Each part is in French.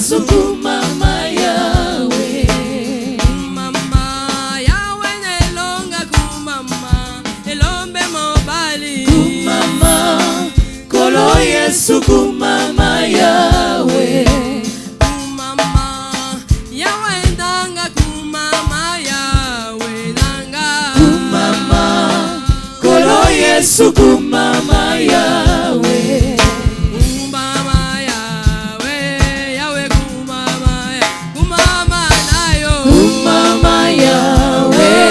Yesu kumama Yahweh. Kumama Yahweh nelonga kumama elombe mobali. Kumama Kolo Yesu kumama Yahweh. Kumama Yahweh ndanga kumama Yahweh ndanga. Kumama Kolo Yesu kumama Yahweh. Kumama Yahweh Yahweh kumama kumama nayo. Kumama Yahweh.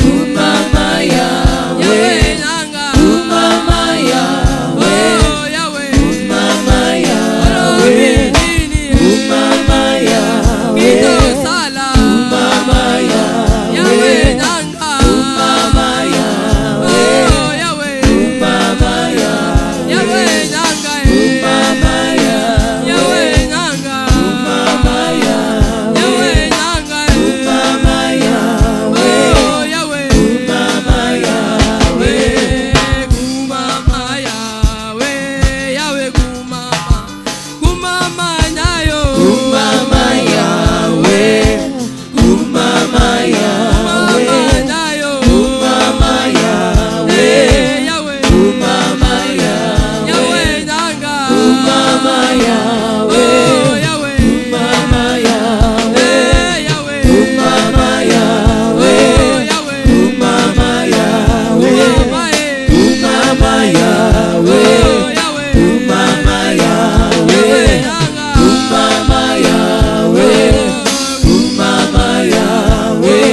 Kumama Yahweh. Ndanga. Kumama Yahweh. Yahweh. Kumama Yahweh. Kumama Yahweh. Sala. Kumama Yahweh. Yahweh ndanga. Kumama Yahweh. Yahweh. Kumama Yahweh. Yahweh ndanga. Kumama Yahweh. Yahweh ndanga. Kumama Yahweh. Yahweh ndanga. Kumama Yahweh. Yahweh. Kumama Yahweh. Kumama Yahweh. Yahweh kumama. Kumama nayo. Kumama Yahweh. Kumama Yahweh. Kumama nayo. Kumama Yahweh. Yahweh. Kumama Yahweh. Yahweh ndanga. Kumama Yahweh. Yahweh. Kumama Yahweh. Yahweh. Kumama Yahweh. Yahweh. Kumama Yahweh. Kumama Yahweh. Yahweh. Kumama Yahweh. Kumama Yahweh. Kumama Yahweh.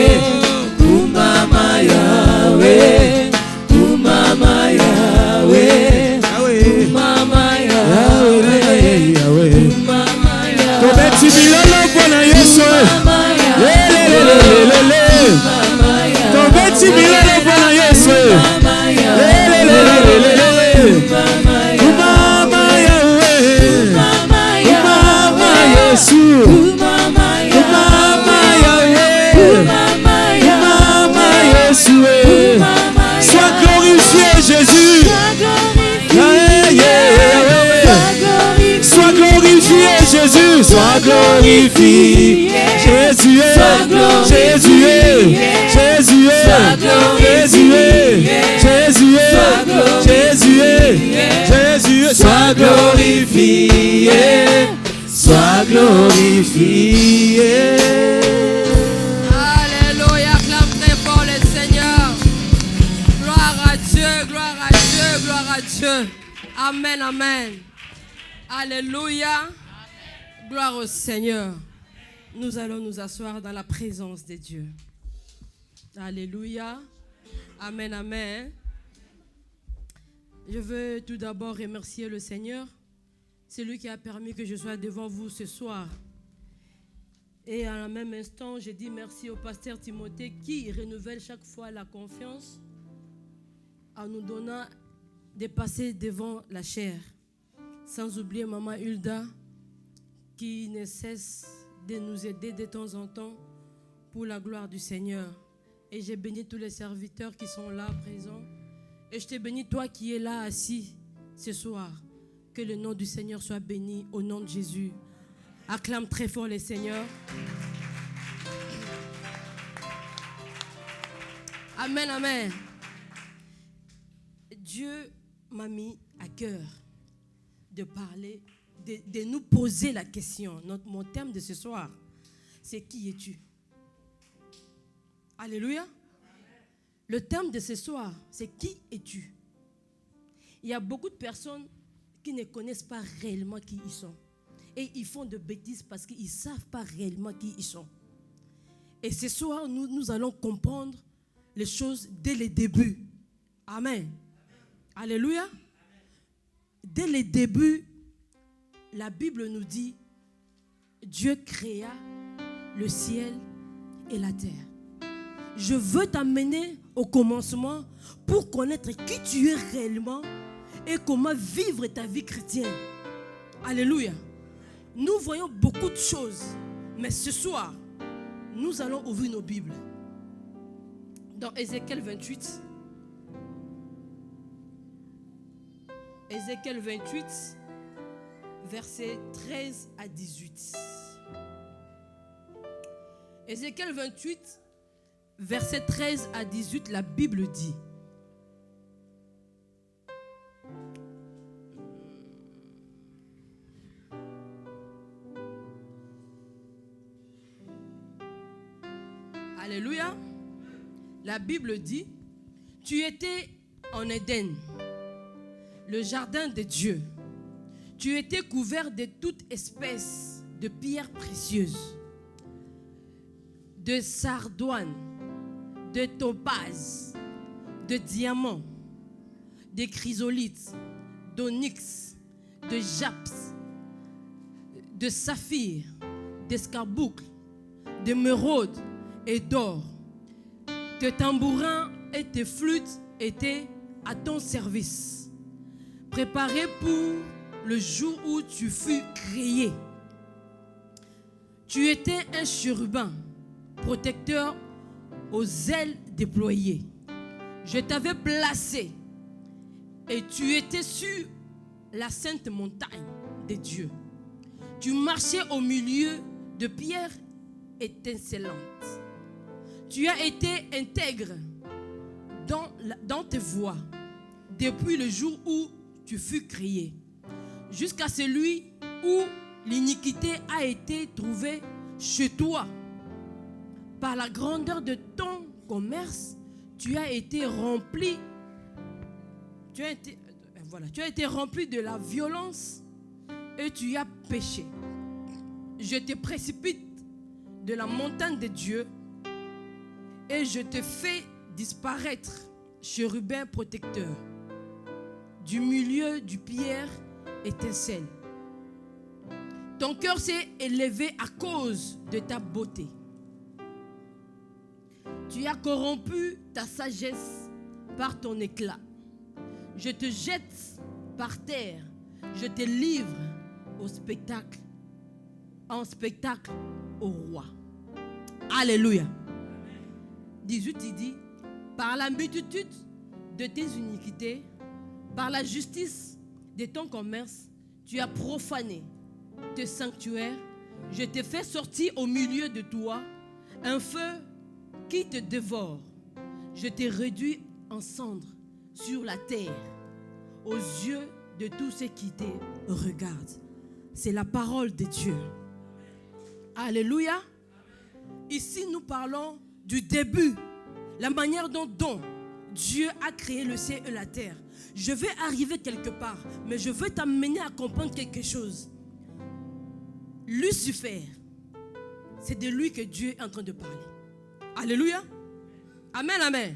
Kumama Yahweh. Kumama Yahweh. Kumama Yahweh. Kumama Yahweh. Tobeti bilolo mpona Yesu. Kumama Lelelelelele. Mama Yahweh. Tobeti bilolo mpona Yesu. Mama Lelelelelele. Mama Kumama Yahweh. Mama Kumama Yesu. Mama Kumama Yahweh. Mama Kumama Yesu. Sois glorifié Jésus. Yeah, yeah, yeah. Sois glorifié Jésus. Sois glorifié. Jésus est. Jésus est. Jésus est. Jésus est. Jésus est. Jésus est. Jésus est. Sois glorifié. Sois glorifié. Alléluia, acclame très fort le Seigneur. Gloire à Dieu, gloire à Dieu, gloire à Dieu. Amen, amen. Alléluia. Gloire au Seigneur. Nous allons nous asseoir dans la présence de Dieu. Alléluia. Amen, amen. Je veux tout d'abord remercier le Seigneur. C'est lui qui a permis que je sois devant vous ce soir. Et en même instant, je dis merci au pasteur Timothée qui renouvelle chaque fois la confiance en nous donnant de passer devant la chair. Sans oublier Maman Hulda qui ne cesse de nous aider de temps en temps pour la gloire du Seigneur. Et j'ai béni tous les serviteurs qui sont là présents. Et je te bénis toi qui es là assis ce soir. Que le nom du Seigneur soit béni au nom de Jésus. Acclame très fort le Seigneur. Amen, amen. Dieu m'a mis à cœur de parler, de nous poser la question. Mon thème de ce soir, c'est qui es-tu? Alléluia. Le thème de ce soir, c'est qui es-tu? Il y a beaucoup de personnes qui ne connaissent pas réellement qui ils sont. Et ils font de bêtises parce qu'ils ne savent pas réellement qui ils sont. Et ce soir, nous allons comprendre les choses dès le début. Amen. Alléluia. Dès le début, la Bible nous dit, Dieu créa le ciel et la terre. Je veux t'amener au commencement pour connaître qui tu es réellement et comment vivre ta vie chrétienne. Alléluia. Nous voyons beaucoup de choses, mais ce soir, nous allons ouvrir nos Bibles. Dans Ézéchiel 28, versets 13 à 18. Ézéchiel 28, versets 13 à 18, la Bible dit: Alléluia. La Bible dit: tu étais en Éden, le jardin de Dieu. Tu étais couvert de toute espèce de pierres précieuses, de sardoine, de topaz, de diamants, de chrysolites, d'onyx, de japs, de saphir, d'escarboucle, d'émeraude et d'or. Tes tambourins et tes flûtes étaient à ton service, préparés pour le jour où tu fus créé. Tu étais un chérubin protecteur aux ailes déployées. Je t'avais placé et tu étais sur la sainte montagne de Dieu. Tu marchais au milieu de pierres étincelantes. Tu as été intègre dans tes voies depuis le jour où tu fus créé, jusqu'à celui où l'iniquité a été trouvée chez toi. Par la grandeur de ton commerce, tu as été rempli. Tu as été rempli de la violence et tu as péché. Je te précipite de la montagne de Dieu et je te fais disparaître, chérubin protecteur, du milieu du pierre étincelle. Ton cœur s'est élevé à cause de ta beauté. Tu as corrompu ta sagesse par ton éclat. Je te jette par terre. Je te livre en spectacle au roi. Alléluia. 18, il dit: par la multitude de tes iniquités, par la justice de ton commerce, tu as profané tes sanctuaires. Je t'ai fait sortir au milieu de toi un feu qui te dévore. Je t'ai réduit en cendres sur la terre, aux yeux de tous ceux qui te regardent. C'est la parole de Dieu. Alléluia. Ici, nous parlons du début, la manière dont Dieu a créé le ciel et la terre. Je vais arriver quelque part, mais je veux t'amener à comprendre quelque chose. Lucifer, c'est de lui que Dieu est en train de parler. Alléluia. Amen, amen.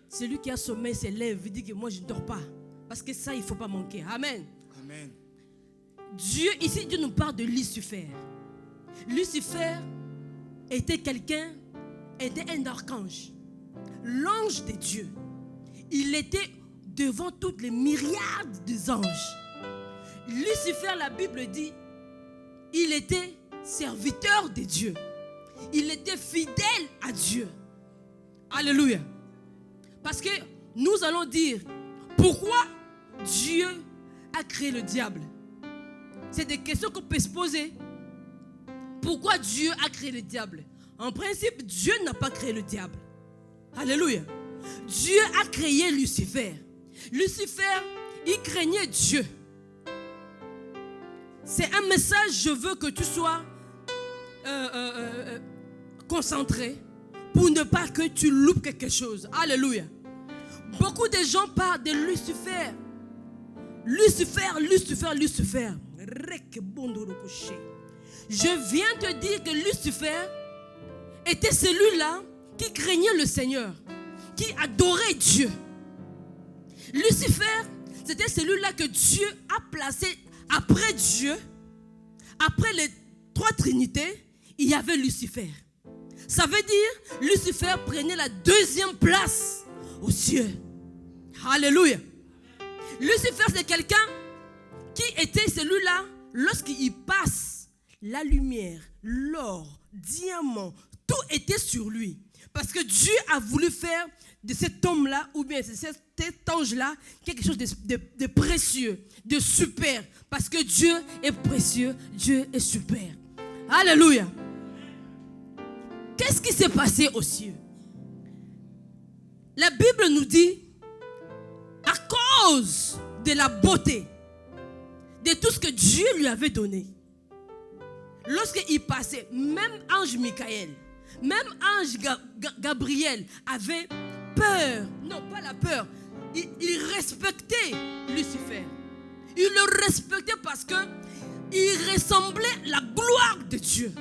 C'est lui qui a sommeil, se lève, il dit que moi je ne dors pas. Parce que ça, il ne faut pas manquer. Amen. Amen. Dieu, ici, Dieu nous parle de Lucifer. Lucifer était un archange. L'ange de Dieu. Il était devant toutes les myriades des anges. Lucifer, la Bible dit, il était serviteur de Dieu. Il était fidèle à Dieu. Alléluia. Parce que nous allons dire pourquoi Dieu a créé le diable. C'est des questions qu'on peut se poser. Pourquoi Dieu a créé le diable? En principe, Dieu n'a pas créé le diable. Alléluia. Dieu a créé Lucifer. Lucifer, il craignait Dieu. C'est un message, je veux que tu sois concentré pour ne pas que tu loupes quelque chose. Alléluia. Beaucoup de gens parlent de Lucifer. Lucifer, Lucifer, Lucifer. Je viens te dire que Lucifer était celui-là qui craignait le Seigneur, qui adorait Dieu. Lucifer, c'était celui-là que Dieu a placé après Dieu. Après les trois trinités, il y avait Lucifer. Ça veut dire Lucifer prenait la deuxième place aux cieux. Alléluia. Lucifer, c'est quelqu'un qui était celui-là, lorsqu'il passe, la lumière, l'or, diamant, tout était sur lui. Parce que Dieu a voulu faire de cet homme-là, ou bien de cet ange-là, quelque chose de précieux, de super. Parce que Dieu est précieux, Dieu est super. Alléluia. Qu'est-ce qui s'est passé aux cieux? La Bible nous dit, à cause de la beauté, de tout ce que Dieu lui avait donné, lorsqu'il passait, même ange Michael, même ange Gabriel avait peur. Non, pas la peur. Il respectait Lucifer. Il le respectait parce que il ressemblait à la gloire de Dieu.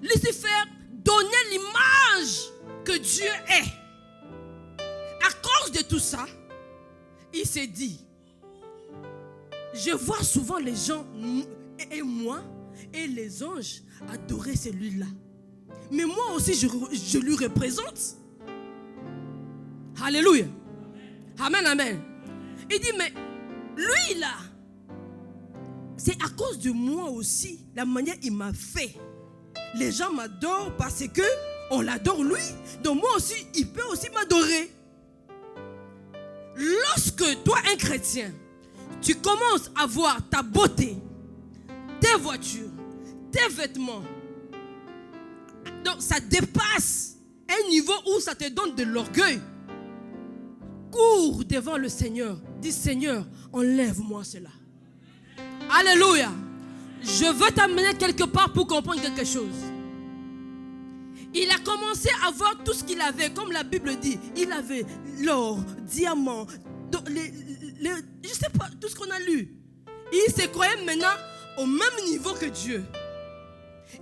Lucifer donnait l'image que Dieu est. À cause de tout ça, il s'est dit, je vois souvent les gens et moi et les anges adorer celui-là. Mais moi aussi, je lui représente. Alléluia. Amen, amen. Il dit, mais lui là, c'est à cause de moi aussi, la manière il m'a fait. Les gens m'adorent parce que on l'adore lui. Donc moi aussi, il peut aussi m'adorer. Lorsque toi, un chrétien, tu commences à voir ta beauté, tes voitures, tes vêtements, donc ça dépasse un niveau où ça te donne de l'orgueil. Cours devant le Seigneur. Dis, Seigneur, enlève-moi cela. Alléluia. Je veux t'amener quelque part pour comprendre quelque chose. Il a commencé à voir tout ce qu'il avait, comme la Bible dit. Il avait l'or, diamant, je ne sais pas, tout ce qu'on a lu. Il se croyait maintenant au même niveau que Dieu.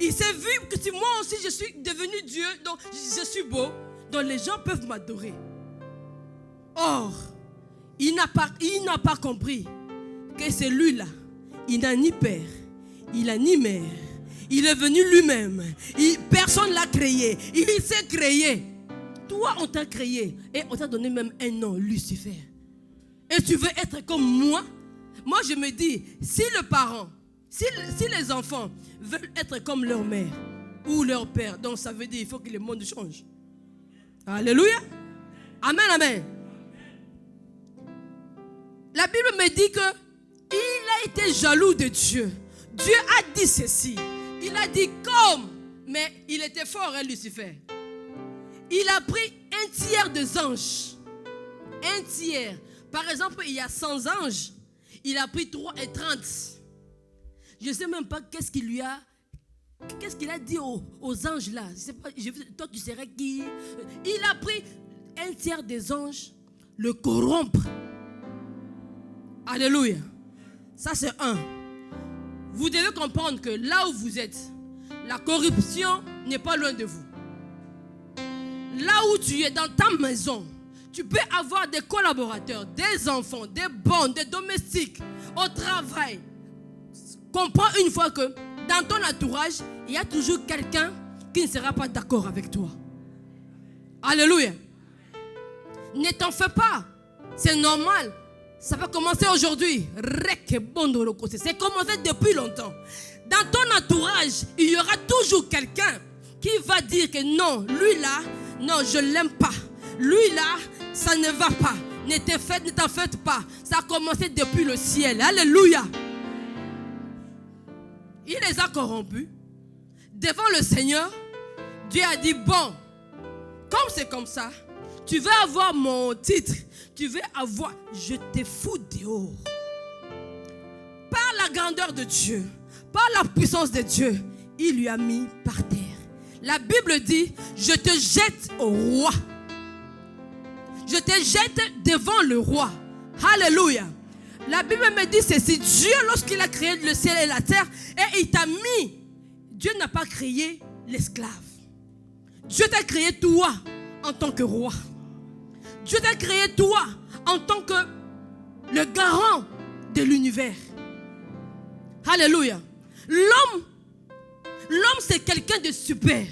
Il s'est vu que si moi aussi je suis devenu Dieu, donc je suis beau, donc les gens peuvent m'adorer. Or, il n'a pas compris que c'est lui-là. Il n'a ni père, il n'a ni mère. Il est venu lui-même. Personne ne l'a créé. Il s'est créé. Toi, on t'a créé. Et on t'a donné même un nom, Lucifer. Et tu veux être comme moi? Moi, je me dis, si le parent, si les enfants veulent être comme leur mère ou leur père, donc ça veut dire qu'il faut que le monde change. Alléluia. Amen, amen. La Bible me dit que il a été jaloux de Dieu. Dieu a dit ceci. Il a dit comme, mais il était fort, hein, Lucifer. Il a pris un tiers des anges. Un tiers. Par exemple, il y a 100 anges. Il a pris 30. Je ne sais même pas qu'est-ce qu'il a dit aux anges là. Je sais pas, toi, tu serais qui? Il a pris un tiers des anges, le corrompre. Alléluia. Ça, c'est un. Vous devez comprendre que là où vous êtes, la corruption n'est pas loin de vous. Là où tu es, dans ta maison, tu peux avoir des collaborateurs, des enfants, des bandes, des domestiques, au travail. Comprends une fois que dans ton entourage, il y a toujours quelqu'un qui ne sera pas d'accord avec toi. Alléluia. Ne t'en fais pas. C'est normal. Ça va commencer aujourd'hui. C'est commencé depuis longtemps. Dans ton entourage, il y aura toujours quelqu'un qui va dire que non, lui là, non, je ne l'aime pas. Lui là, ça ne va pas. Ne t'en faites pas. Ça a commencé depuis le ciel. Alléluia. Il les a corrompus. Devant le Seigneur, Dieu a dit, bon, comme c'est comme ça, tu veux avoir mon titre. Tu veux avoir, je te fous dehors. Par la grandeur de Dieu, par la puissance de Dieu, il lui a mis par terre. La Bible dit, je te jette au roi. Je te jette devant le roi. Alléluia. La Bible me dit ceci, Dieu lorsqu'il a créé le ciel et la terre, et il t'a mis, Dieu n'a pas créé l'esclave. Dieu t'a créé toi en tant que roi. Dieu t'a créé toi en tant que le garant de l'univers. Alléluia. L'homme c'est quelqu'un de super.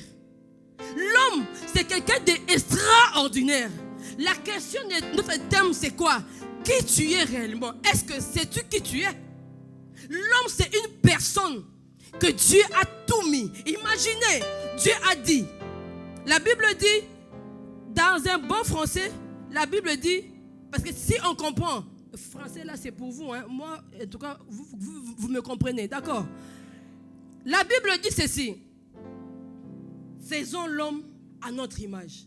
L'homme c'est quelqu'un d'extraordinaire. La question de notre thème c'est quoi? Qui tu es réellement? Est-ce que sais-tu qui tu es? L'homme c'est une personne que Dieu a tout mis. Imaginez, Dieu a dit, La Bible dit, dans un bon français, la Bible dit, parce que si on comprend, le français là c'est pour vous, hein, moi en tout cas vous me comprenez, d'accord? La Bible dit ceci, faisons l'homme à notre image.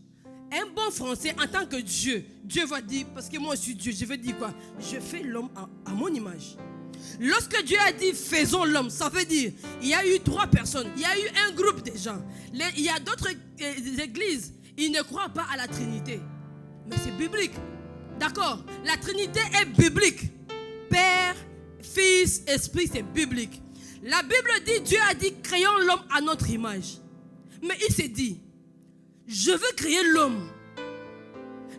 Un bon français en tant que Dieu, Dieu va dire, parce que moi je suis Dieu, je vais dire quoi? Je fais l'homme à mon image. Lorsque Dieu a dit faisons l'homme, ça veut dire il y a eu 3 personnes, il y a eu un groupe de gens. Il y a d'autres églises, ils ne croient pas à la Trinité. Mais c'est biblique. D'accord? La Trinité est biblique. Père, Fils, Esprit, c'est biblique. La Bible dit, Dieu a dit créons l'homme à notre image. Mais il s'est dit, je veux créer l'homme.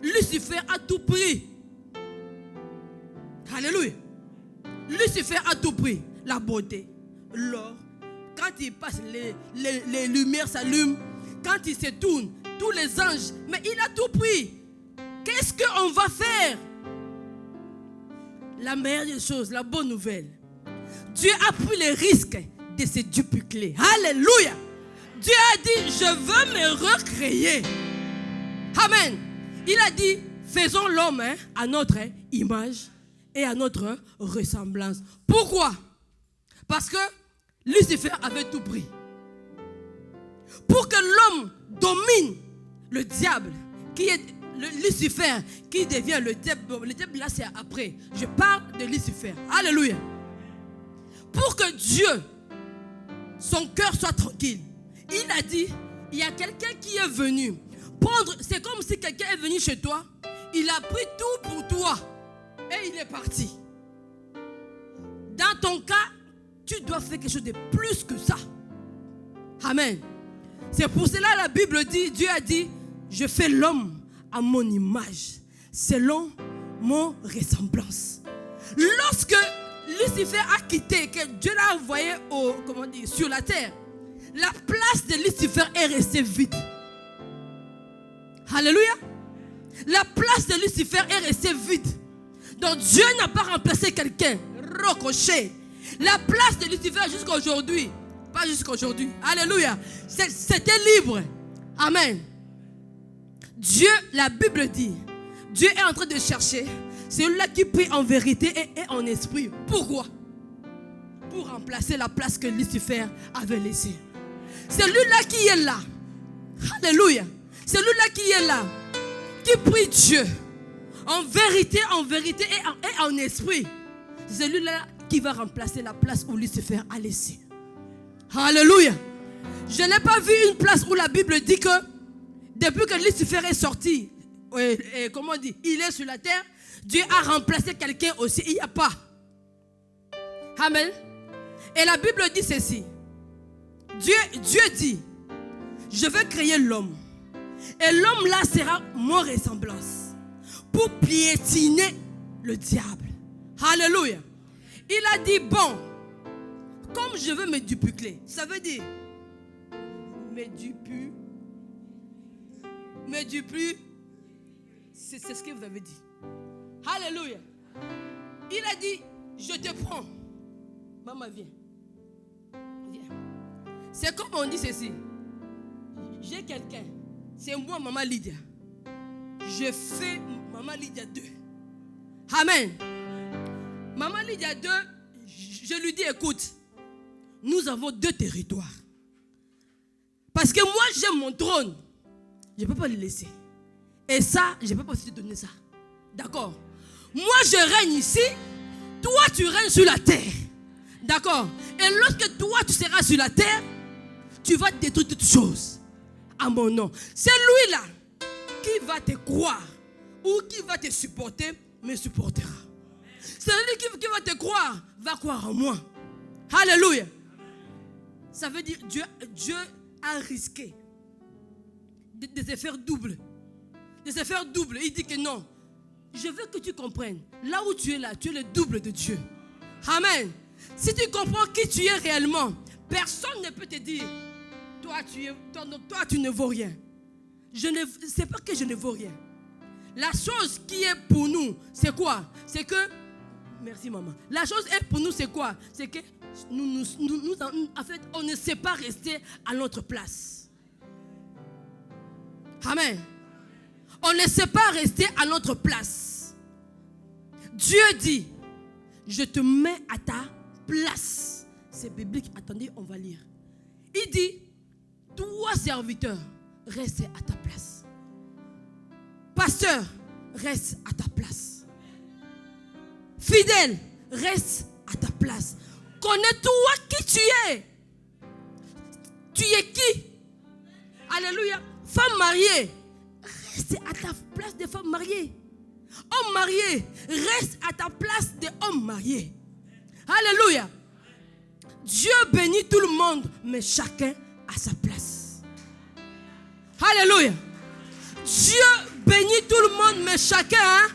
Lucifer a tout pris. Alléluia. Lucifer a tout pris. La beauté, l'or. Quand il passe, les lumières s'allument. Quand il se tourne, tous les anges. Mais il a tout pris. Qu'est-ce qu'on va faire? La meilleure des choses, la bonne nouvelle. Dieu a pris le risque de se dupliquer. Alléluia. Dieu a dit, je veux me recréer. Amen. Il a dit, faisons l'homme à notre image et à notre ressemblance. Pourquoi? Parce que Lucifer avait tout pris. Pour que l'homme domine le diable, qui est Lucifer, qui devient le diable. Le diable là c'est après. Je parle de Lucifer. Alléluia. Pour que Dieu, son cœur soit tranquille, il a dit, il y a quelqu'un qui est venu prendre, c'est comme si quelqu'un est venu chez toi, il a pris tout pour toi et il est parti. Dans ton cas, tu dois faire quelque chose de plus que ça. Amen. C'est pour cela la Bible dit, Dieu a dit, je fais l'homme à mon image, selon mon ressemblance. Lorsque Lucifer a quitté, que Dieu l'a envoyé sur la terre, la place de Lucifer est restée vide. Alléluia. La place de Lucifer est restée vide. Donc Dieu n'a pas remplacé quelqu'un. Ricochet. La place de Lucifer jusqu'à aujourd'hui. Pas jusqu'à aujourd'hui. Alléluia. C'était libre. Amen. Dieu, la Bible dit, Dieu est en train de chercher celui-là qui prie en vérité et en esprit. Pourquoi? Pour remplacer la place que Lucifer avait laissée. Celui-là qui est là. Alléluia. Celui-là qui est là, qui prie Dieu en vérité et en esprit. C'est celui-là qui va remplacer la place où Lucifer a laissé. Alléluia. Je n'ai pas vu une place où la Bible dit que depuis que Lucifer est sorti, comment on dit, il est sur la terre, Dieu a remplacé quelqu'un aussi. Il n'y a pas. Amen. Et la Bible dit ceci. Dieu dit, je vais créer l'homme. Et l'homme là sera mon ressemblance. Pour piétiner le diable. Alléluia. Il a dit, bon, comme je veux me dupliquer, ça veut dire, c'est ce que vous avez dit. Alléluia. Il a dit, je te prends. Maman, viens. C'est comme on dit ceci. J'ai quelqu'un. C'est moi, Maman Lydia. Je fais Maman Lydia 2. Amen. Maman Lydia 2, je lui dis, écoute, nous avons 2 territoires. Parce que moi, j'ai mon trône. Je ne peux pas le laisser. Et ça, je ne peux pas aussi te donner ça. D'accord? Moi, je règne ici. Toi, tu règnes sur la terre. D'accord? Et lorsque toi, tu seras sur la terre, tu vas détruire toutes choses à mon nom. C'est lui-là qui va te croire ou qui va te supporter, me supportera. Celui qui va te croire, va croire en moi. Alléluia. Ça veut dire Dieu a risqué de se faire double. De se faire double. Il dit que non. Je veux que tu comprennes. Là où tu es là, tu es le double de Dieu. Amen. Si tu comprends qui tu es réellement, personne ne peut te dire, toi tu ne vaux rien. C'est pas que je ne vaux rien. La chose qui est pour nous, c'est quoi? C'est que, merci maman. La chose est pour nous, c'est quoi? C'est que nous, en fait, on ne sait pas rester à notre place. Amen. On ne sait pas rester à notre place. Dieu dit, je te mets à ta place. C'est biblique. Attendez, on va lire. Il dit, toi serviteur, reste à ta place. Pasteur, reste à ta place. Fidèle, reste à ta place. Connais-toi qui tu es. Tu es qui? Alléluia. Femme mariée, reste à ta place de femme mariée. Homme marié, reste à ta place de homme marié. Alléluia. Dieu bénit tout le monde, mais chacun à sa place. Alléluia. Dieu bénit tout le monde, mais chacun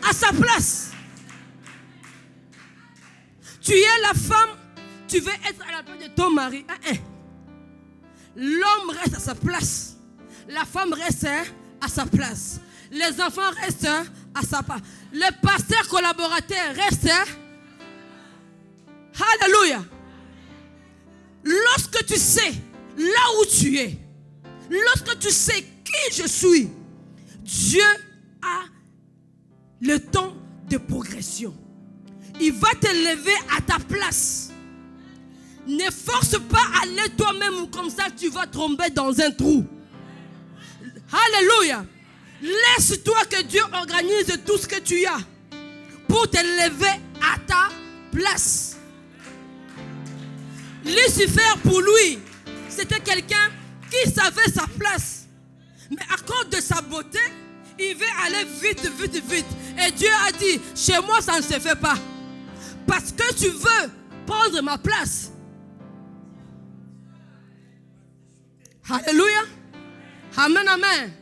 à sa place. Tu es la femme, tu veux être à la place de ton mari. L'homme reste à sa place. La femme reste à sa place. Les enfants restent à sa place. Le pasteur collaborateur reste. Alléluia. Lorsque tu sais là où tu es, lorsque tu sais qui je suis, Dieu a le temps de progression. Il va te lever à ta place. Ne force pas à aller toi-même ou comme ça tu vas tomber dans un trou. Alléluia. Laisse-toi que Dieu organise tout ce que tu as pour te lever à ta place. Lucifer, pour lui, c'était quelqu'un qui savait sa place. Mais à cause de sa beauté, il veut aller vite, vite, vite. Et Dieu a dit, chez moi ça ne se fait pas. Parce que tu veux prendre ma place. Alléluia. Amen, amen.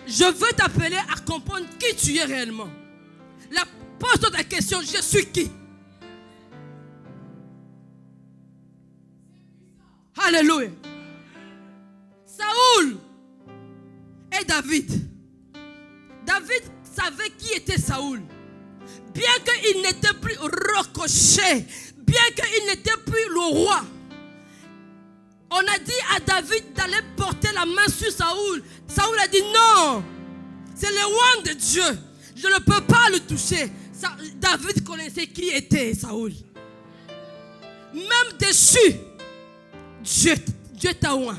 Je veux t'appeler à comprendre qui tu es réellement. Pose-toi ta question, je suis qui? Alléluia. Saoul et David. David savait qui était Saoul. Bien qu'il n'était plus Rocochet, bien qu'il n'était plus le roi, on a dit à David d'aller porter la main sur Saoul. Saoul a dit non, c'est le roi de Dieu. Je ne peux pas le toucher. David connaissait qui était Saoul. Même déchu, Dieu t'a oint.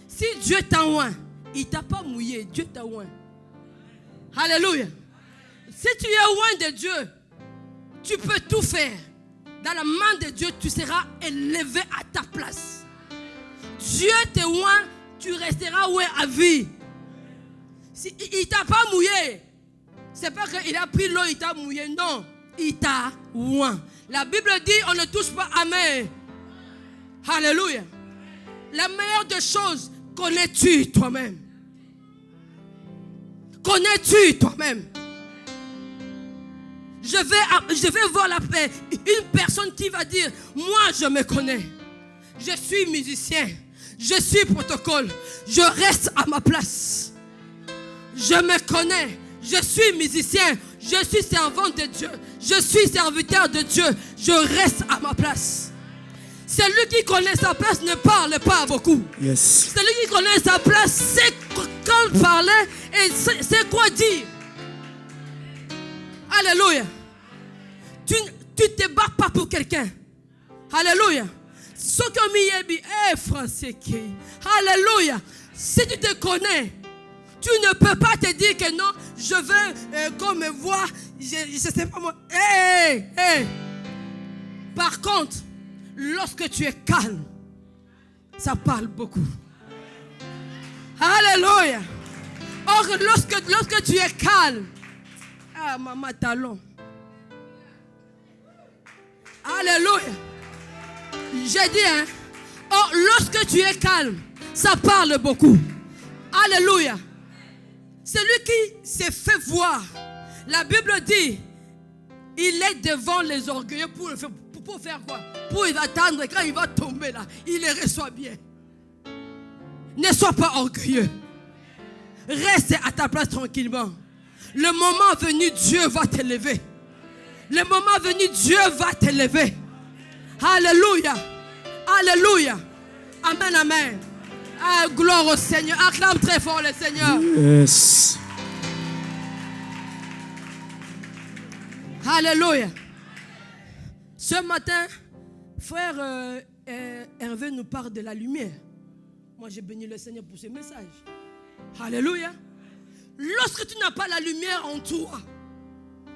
Si Dieu t'a oint, il ne t'a pas mouillé, Dieu t'a oint. Alléluia. Si tu es loin de Dieu, tu peux tout faire. Dans la main de Dieu, tu seras élevé à ta place. Dieu te oint, tu resteras oint à vie. Si, il ne t'a pas mouillé. Ce n'est pas qu'il a pris l'eau, il t'a mouillé. Non, il t'a oint. La Bible dit, on ne touche pas. Amen. Alléluia. La meilleure des choses, connais-tu toi-même? Connais-tu toi-même? Je vais voir une personne qui va dire, moi je me connais. Je suis musicien. Je suis protocole. Je reste à ma place. Je me connais. Je suis musicien. Je suis servant de Dieu. Je suis serviteur de Dieu. Je reste à ma place. Celui qui connaît sa place ne parle pas beaucoup. Yes. Celui qui connaît sa place sait quand parler et sait quoi dire. Alléluia. Tu ne te bats pas pour quelqu'un. Alléluia. Alléluia. Si tu te connais, tu ne peux pas te dire que non, je veux qu'on me voit. Je ne sais pas moi. Par contre, lorsque tu es calme, ça parle beaucoup. Alléluia. Or, lorsque tu es calme, ah, maman talon. Alléluia. J'ai dit, hein. Or, lorsque tu es calme, ça parle beaucoup. Alléluia. Celui qui s'est fait voir, la Bible dit, il est devant les orgueilleux pour faire quoi? Pour attendre quand il va tomber là, il les reçoit bien. Ne sois pas orgueilleux. Reste à ta place tranquillement. Le moment venu, Dieu va t'élever. Le moment venu, Dieu va t'élever. Alléluia. Alléluia. Amen, amen. Ah, gloire au Seigneur. Acclame très fort le Seigneur. Yes. Alléluia. Ce matin, frère Hervé nous parle de la lumière. Moi, j'ai béni le Seigneur pour ce message. Alléluia. Lorsque tu n'as pas la lumière en toi,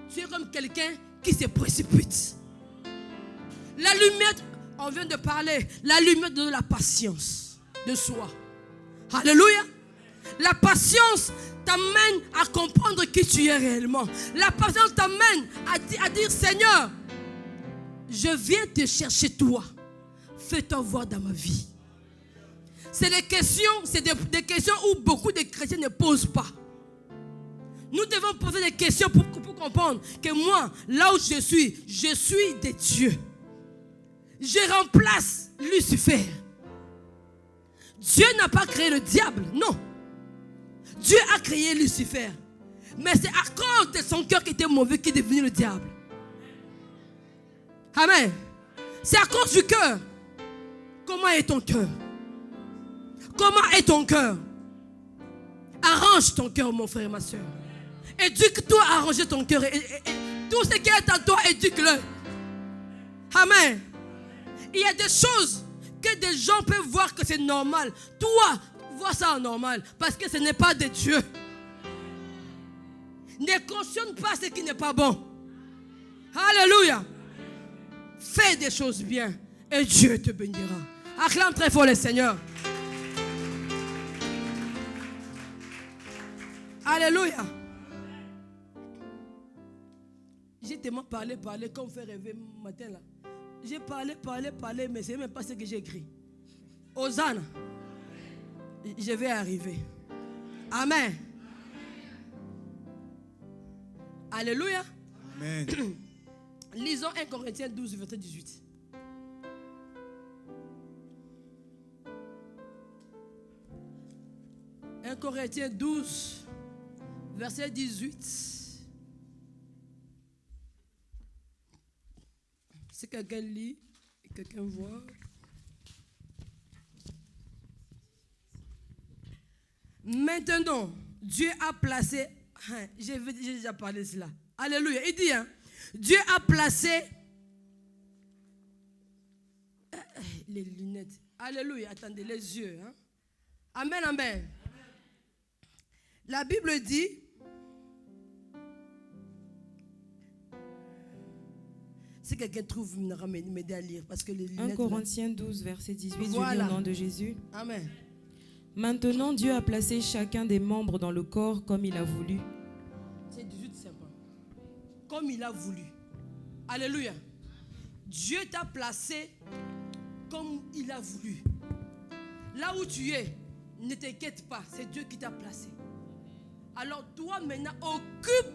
tu es comme quelqu'un qui se précipite. La lumière, on vient de parler, la lumière donne la patience de soi. Alléluia. La patience t'amène à comprendre qui tu es réellement. La patience t'amène à dire, Seigneur, je viens te chercher toi. Fais-toi voir dans ma vie. C'est des questions où beaucoup de chrétiens ne posent pas. Nous devons poser des questions pour comprendre que moi, là où je suis de Dieu. Je remplace Lucifer. Dieu n'a pas créé le diable, non. Dieu a créé Lucifer. Mais c'est à cause de son cœur qui était mauvais qu'il est devenu le diable. Amen. C'est à cause du cœur. Comment est ton cœur? Comment est ton cœur? Arrange ton cœur, mon frère et ma soeur. Éduque-toi à arranger ton cœur. Et tout ce qui est en toi, éduque-le. Amen. Il y a des choses que des gens peuvent voir que c'est normal. Toi, vois ça en normal. Parce que ce n'est pas de Dieu. Ne cautionne pas ce qui n'est pas bon. Alléluia. Fais des choses bien. Et Dieu te bénira. Acclame très fort le Seigneur. Alléluia. J'ai tellement parlé, comme fait rêver matin là. J'ai parlé, mais c'est même pas ce que j'ai écrit. Hosanna. Je vais arriver. Amen. Alléluia. Amen. Lisons 1 Corinthiens 12, verset 18. « 1 Corinthiens 12, verset 18. Si quelqu'un lit, quelqu'un voit. Maintenant, Dieu a placé, j'ai déjà parlé de cela. Alléluia. Il dit, Dieu a placé les lunettes. Alléluia. Attendez, les yeux. Amen, amen. La Bible dit, si quelqu'un trouve, m'aider à lire. Parce que les lunettes, 1 Corinthiens 12, verset 18, voilà. Je lis au nom de Jésus. Amen. Maintenant, Dieu a placé chacun des membres dans le corps comme il a voulu. C'est 18 simplement. Comme il a voulu. Alléluia. Dieu t'a placé comme il a voulu. Là où tu es, ne t'inquiète pas, c'est Dieu qui t'a placé. Alors toi maintenant, occupe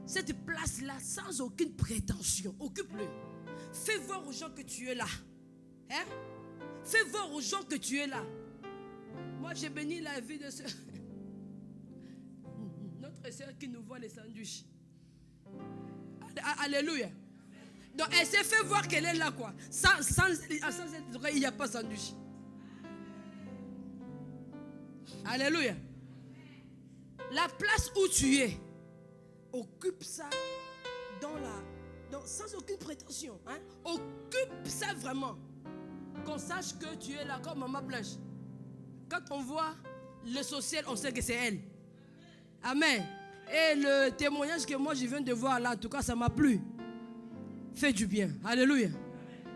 cette place-là sans aucune prétention. Occupe-le. Fais voir aux gens que tu es là. Hein? Fais voir aux gens que tu es là. Moi, j'ai béni la vie de notre soeur qui nous voit les sandwichs. Alléluia. Donc, elle s'est fait voir qu'elle est là, quoi. Sans cette oreille, il n'y a pas de sandwich. Alléluia. La place où tu es, occupe ça sans aucune prétention. Hein? Occupe ça vraiment. Qu'on sache que tu es là comme Maman Blanche. Quand on voit le social, on sait que c'est elle. Amen. Et le témoignage que moi je viens de voir là, en tout cas, ça m'a plu. Fais du bien. Alléluia.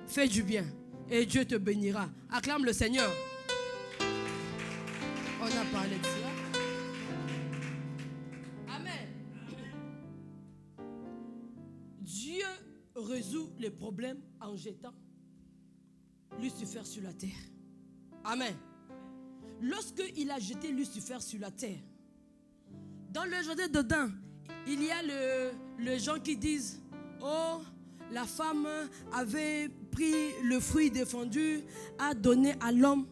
Fais du bien. Et Dieu te bénira. Acclame le Seigneur. On a parlé de cela. Amen. Dieu résout les problèmes en jetant Lucifer sur la terre. Amen. Lorsqu'il a jeté Lucifer sur la terre, dans le jardin dedans, il y a les gens qui disent, oh, la femme avait pris le fruit défendu, a donné à l'homme.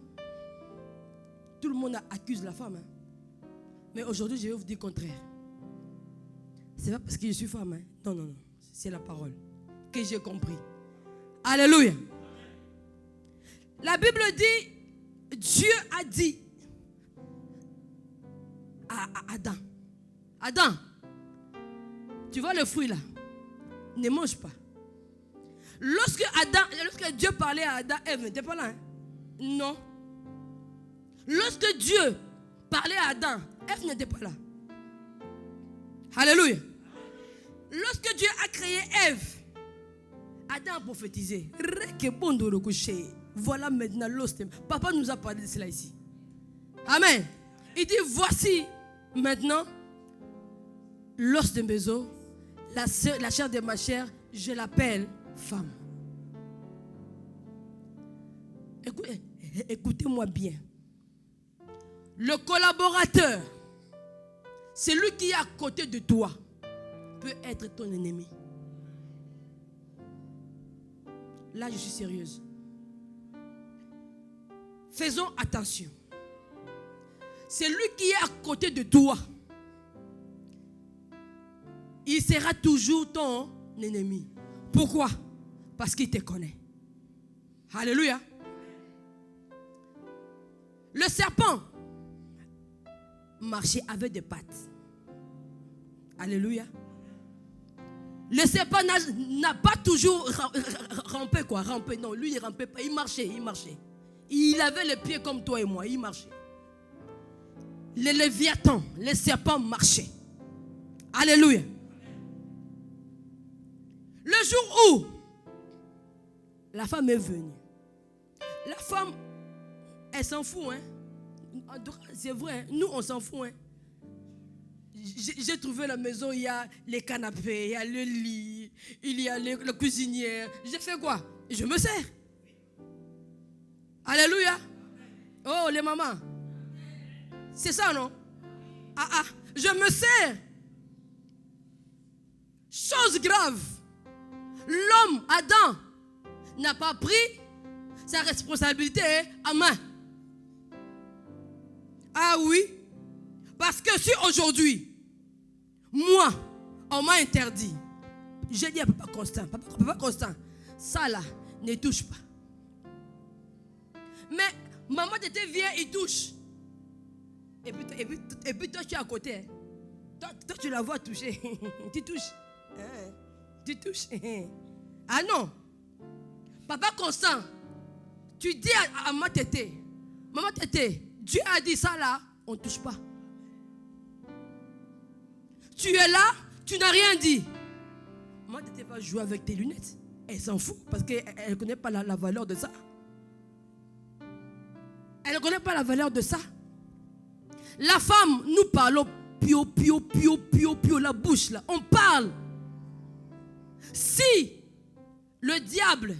Tout le monde accuse la femme. Mais aujourd'hui, je vais vous dire le contraire. C'est pas parce que je suis femme. Non, non, non. C'est la parole que j'ai compris. Alléluia. La Bible dit, Dieu a dit, à Adam. Adam, tu vois le fruit là? Ne mange pas. Lorsque Dieu parlait à Adam, Ève n'était pas là. Hein? Non. Lorsque Dieu parlait à Adam, Ève n'était pas là. Alléluia. Lorsque Dieu a créé Ève, Adam a prophétisé. Voilà maintenant l'os. Papa nous a parlé de cela ici. Amen. Il dit, voici maintenant l'os de mes os, la chair de ma chair, je l'appelle femme. Écoutez-moi bien. Le collaborateur, celui qui est à côté de toi, peut être ton ennemi. Là, je suis sérieuse. Faisons attention. Celui qui est à côté de toi, il sera toujours ton ennemi. Pourquoi? Parce qu'il te connaît. Alléluia. Le serpent marchait avec des pattes. Alléluia. Le serpent n'a pas toujours rampé quoi. Rampé. Non, lui il rampait pas. Il marchait. Il avait les pieds comme toi et moi. Il marchait. Les léviathans, les serpents marchaient. Alléluia. Le jour où la femme est venue, la femme, elle s'en fout. Hein? C'est vrai, hein? Nous on s'en fout. Hein? J'ai trouvé la maison, il y a les canapés, il y a le lit, il y a la cuisinière. J'ai fait quoi? Je me sers. Alléluia. Oh les mamans. C'est ça non? Je me sers. Chose grave. L'homme, Adam, n'a pas pris sa responsabilité en main. Ah oui. Parce que si aujourd'hui, moi, on m'a interdit. J'ai dit à Papa Constant, ça là, ne touche pas. Mais maman t'était vient, il touche. Et puis toi tu es à côté. Hein. Toi tu la vois toucher. Tu touches. Tu touches. Ah non. Papa Constant, tu dis à maman Tété, Dieu a dit ça là, on ne touche pas. Tu es là, tu n'as rien dit. Maman Tété va jouer avec tes lunettes. Elle s'en fout parce qu'elle ne connaît pas la valeur de ça. Elle ne connaît pas la valeur de ça. La femme, nous parlons pio, la bouche là. On parle. Si le diable,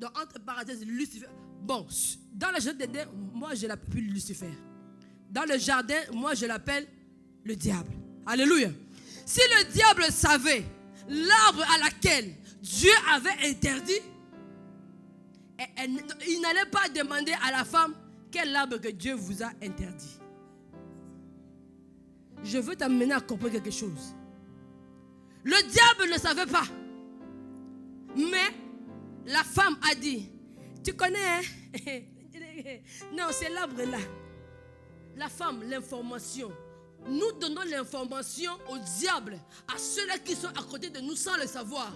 entre parenthèses, Lucifer, bon, dans le jardin d'Éden, moi je l'appelle plus Lucifer. Dans le jardin, moi je l'appelle le diable. Alléluia. Si le diable savait l'arbre à laquelle Dieu avait interdit, il n'allait pas demander à la femme quel arbre que Dieu vous a interdit. Je veux t'amener à comprendre quelque chose. Le diable ne savait pas. Mais la femme a dit, tu connais, hein? Non, c'est l'arbre là. La femme, l'information. Nous donnons l'information au diable, à ceux-là qui sont à côté de nous sans le savoir.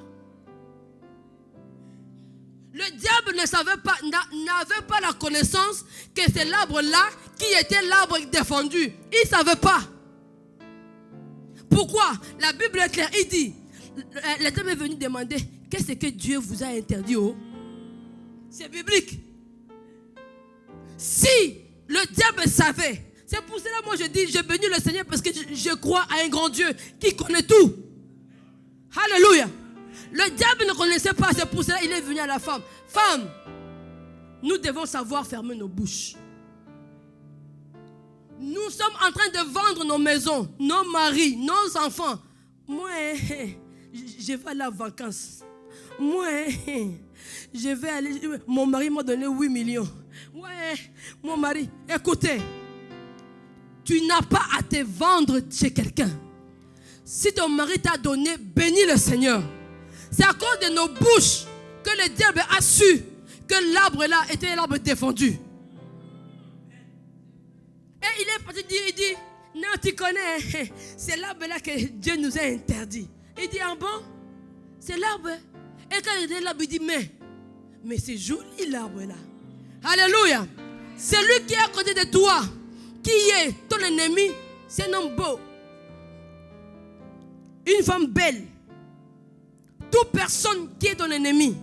Le diable ne savait pas, n'avait pas la connaissance que c'est l'arbre là qui était l'arbre défendu. Il ne savait pas. Pourquoi? La Bible est claire. Il dit, l'Éternel est venu demander, qu'est-ce que Dieu vous a interdit? Oh? C'est biblique. Si le diable savait, c'est pour cela moi je dis, je bénis le Seigneur parce que je crois à un grand Dieu qui connaît tout. Alléluia. Le diable ne connaissait pas, c'est pour cela qu'il est venu à la femme. Femme, nous devons savoir fermer nos bouches. Nous sommes en train de vendre nos maisons, nos maris, nos enfants. Moi, je vais aller en vacances. Moi, je vais aller. Mon mari m'a donné 8 millions. Ouais, mon mari, écoutez, tu n'as pas à te vendre chez quelqu'un. Si ton mari t'a donné, bénis le Seigneur. C'est à cause de nos bouches que le diable a su que l'arbre là était l'arbre défendu. Et il est parti dire, il dit, Non, tu connais, c'est l'arbre-là que Dieu nous a interdit. Il dit, ah bon? C'est l'arbre. Et quand il est là, il dit, mais c'est joli l'arbre-là. Alléluia. Celui qui est à côté de toi, qui est ton ennemi, c'est un homme beau. Une femme belle. Toute personne qui est ton ennemi,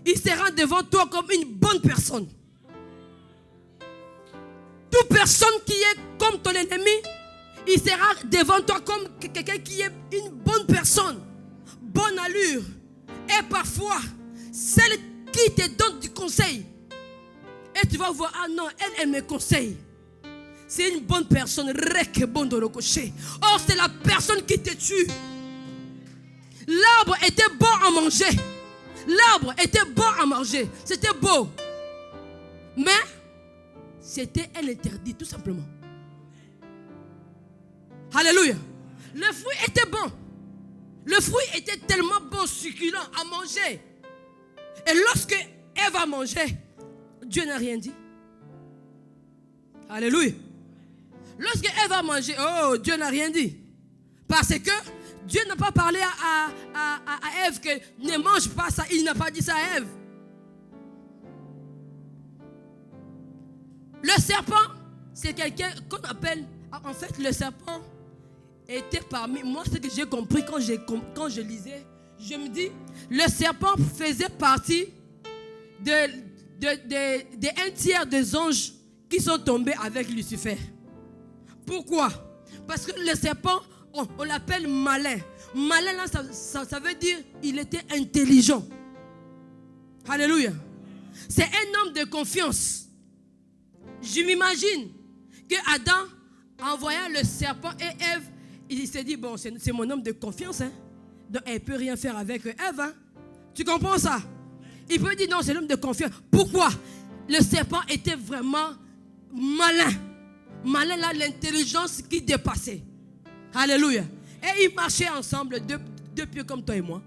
il sera devant toi comme une bonne personne. Toute personne qui est comme ton ennemi, il sera devant toi comme quelqu'un qui est une bonne personne, bonne allure. Et parfois, celle qui te donne du conseil, et tu vas voir, ah non, elle me conseille. C'est une bonne personne. Or, c'est la personne qui te tue. L'arbre était bon à manger. L'arbre était bon à manger. C'était beau. Mais, c'était un interdit, tout simplement. Alléluia. Le fruit était bon. Le fruit était tellement bon, succulent à manger. Et lorsque Ève a mangé, Dieu n'a rien dit. Alléluia. Lorsque Ève a mangé, oh, Dieu n'a rien dit. Parce que Dieu n'a pas parlé à Ève que ne mange pas ça. Il n'a pas dit ça à Ève. Le serpent, c'est quelqu'un qu'on appelle... En fait, le serpent était parmi... Moi, ce que j'ai compris quand je lisais, je me dis, le serpent faisait partie de un tiers des anges qui sont tombés avec Lucifer. Pourquoi? Parce que le serpent, on l'appelle malin. Malin, là, ça veut dire il était intelligent. Alléluia. C'est un homme de confiance. Je m'imagine que Adam, en voyant le serpent et Ève, il s'est dit, bon, c'est mon homme de confiance. Hein? Donc, elle ne peut rien faire avec Ève. Hein? Tu comprends ça? Il peut dire, non, c'est l'homme de confiance. Pourquoi? Le serpent était vraiment malin. Malin, là, l'intelligence qui dépassait. Alléluia. Et ils marchaient ensemble, deux pieds comme toi et moi.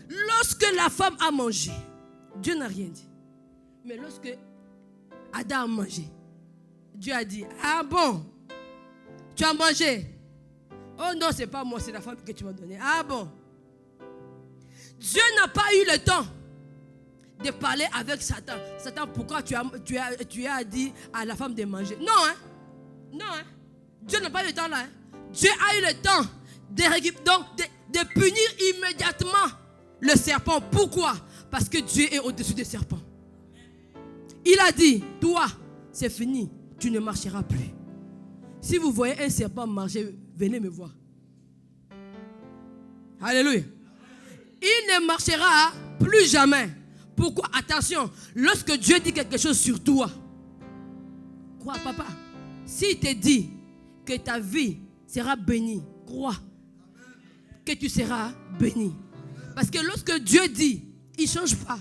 Lorsque la femme a mangé, Dieu n'a rien dit. Mais lorsque Adam a mangé, Dieu a dit, ah bon, tu as mangé? Oh non, c'est pas moi, c'est la femme que tu m'as donnée. Ah bon? Dieu n'a pas eu le temps de parler avec Satan. Satan, pourquoi tu as dit à la femme de manger? Non, hein? Non, hein? Dieu n'a pas eu le temps là. Hein? Dieu a eu le temps de punir immédiatement le serpent. Pourquoi? Parce que Dieu est au-dessus des serpents. Il a dit, toi, c'est fini, tu ne marcheras plus. Si vous voyez un serpent marcher, venez me voir. Alléluia. Il ne marchera plus jamais. Pourquoi? Attention, lorsque Dieu dit quelque chose sur toi, crois, papa. S'il te dit que ta vie sera bénie, crois que tu seras béni. Parce que lorsque Dieu dit, il ne change pas.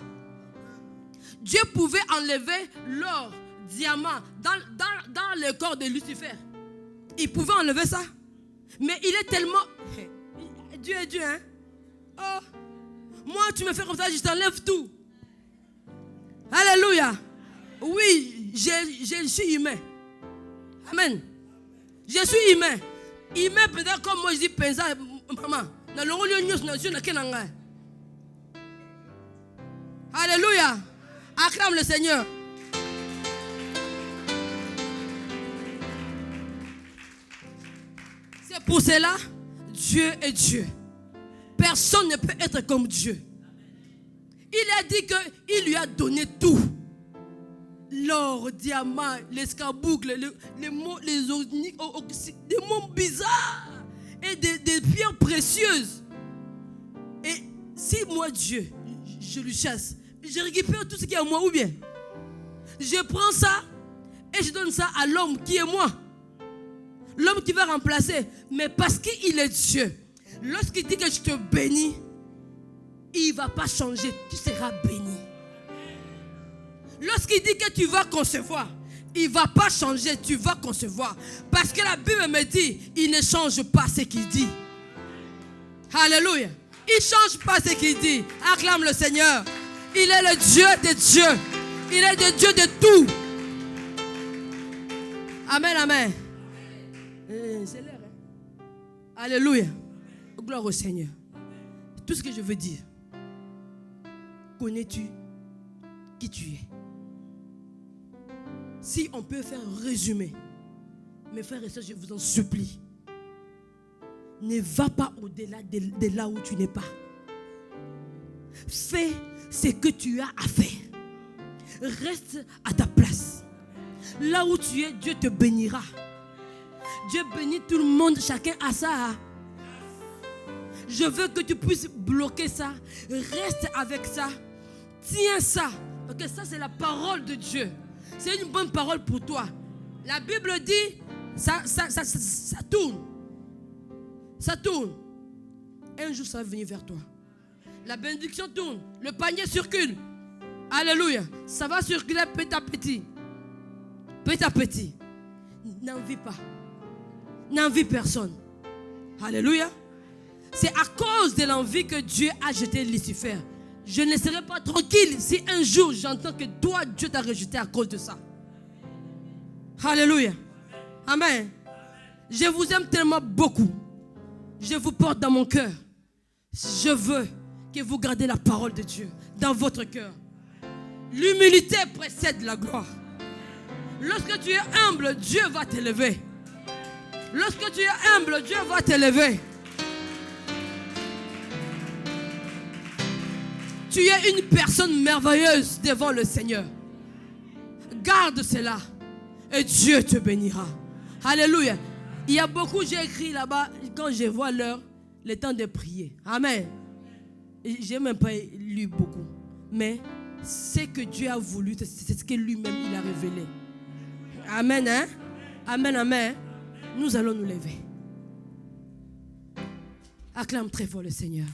Dieu pouvait enlever l'or, diamant dans le corps de Lucifer. Il pouvait enlever ça. Mais il est tellement... Dieu est Dieu, hein? Oh, moi, tu me fais comme ça, je t'enlève tout. Alléluia. Oui, je suis humain. Amen. Je suis humain. Humain peut-être comme moi, je dis, pensa, maman. Alléluia. Acclame le Seigneur. C'est pour cela, Dieu est Dieu. Personne ne peut être comme Dieu. Il a dit qu'il lui a donné tout. L'or, diamant, l'escarboucle, les mots bizarres et des pierres précieuses. Et si moi, Dieu, je lui chasse, je récupère tout ce qui est à moi ou bien je prends ça et je donne ça à l'homme qui est moi. L'homme qui va remplacer. Mais parce qu'il est Dieu, lorsqu'il dit que je te bénis, il ne va pas changer, tu seras béni. Lorsqu'il dit que tu vas concevoir, il ne va pas changer, tu vas concevoir. Parce que la Bible me dit, il ne change pas ce qu'il dit. Alléluia. Il ne change pas ce qu'il dit. Acclame le Seigneur. Il est le Dieu des dieux. Il est le Dieu de tout. Amen, amen. C'est l'air. Hein? Alléluia. Gloire au Seigneur. Tout ce que je veux dire. Connais-tu qui tu es? Si on peut faire un résumé, mes frères et sœurs, je vous en supplie, ne va pas au-delà de là où tu n'es pas. Fais ce que tu as à faire. Reste à ta place. Là où tu es, Dieu te bénira. Dieu bénit tout le monde, chacun a ça. Je veux que tu puisses bloquer ça. Reste avec ça. Tiens ça. Parce que ça, c'est la parole de Dieu. C'est une bonne parole pour toi. La Bible dit, ça tourne. Ça tourne. Un jour, ça va venir vers toi. La bénédiction tourne. Le panier circule. Alléluia. Ça va circuler petit à petit. Petit à petit. N'envie pas. N'envie personne. Alléluia. C'est à cause de l'envie que Dieu a jeté Lucifer. Je ne serai pas tranquille si un jour j'entends que toi, Dieu t'a rejeté à cause de ça. Alléluia. Amen. Je vous aime tellement beaucoup. Je vous porte dans mon cœur. Je veux que vous gardez la parole de Dieu dans votre cœur. L'humilité précède la gloire. Lorsque tu es humble, Dieu va t'élever. Lorsque tu es humble, Dieu va t'élever. Tu es une personne merveilleuse devant le Seigneur. Garde cela et Dieu te bénira. Alléluia. Il y a beaucoup, j'ai écrit là-bas, quand je vois l'heure, le temps de prier. Amen. Je n'ai même pas lu beaucoup. Mais ce que Dieu a voulu, c'est ce que lui-même il a révélé. Amen. Hein? Amen, amen. Nous allons nous lever. Acclame très fort le Seigneur.